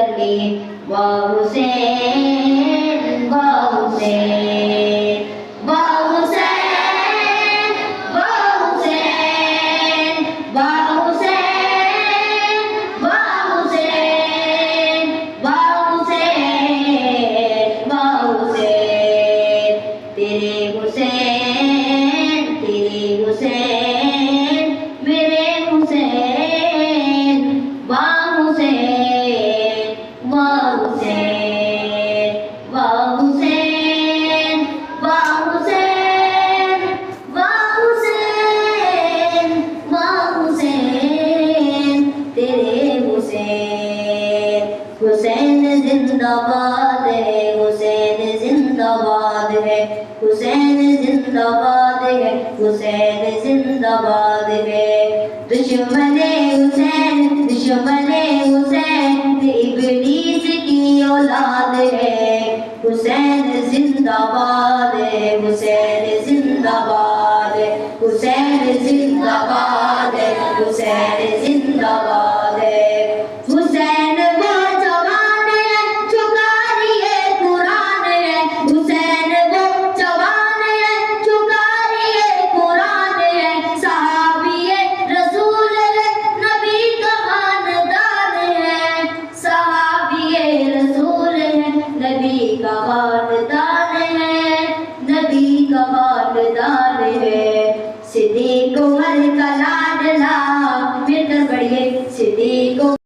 کلی واہ حسین واہ حسین واہ حسین واہ حسین واہ حسین واہ حسین واہ حسین واہ حسین تیرے حسین میرے حسین واہ حسین واہ حسین واہ حسین واہ حسین واہ حسین واہ حسین تیرے حسین حسین زندہ باد ہے حسین زندہ باد ہے حسین زندہ باد ہے حسین زندہ باد ہے دشمن حسین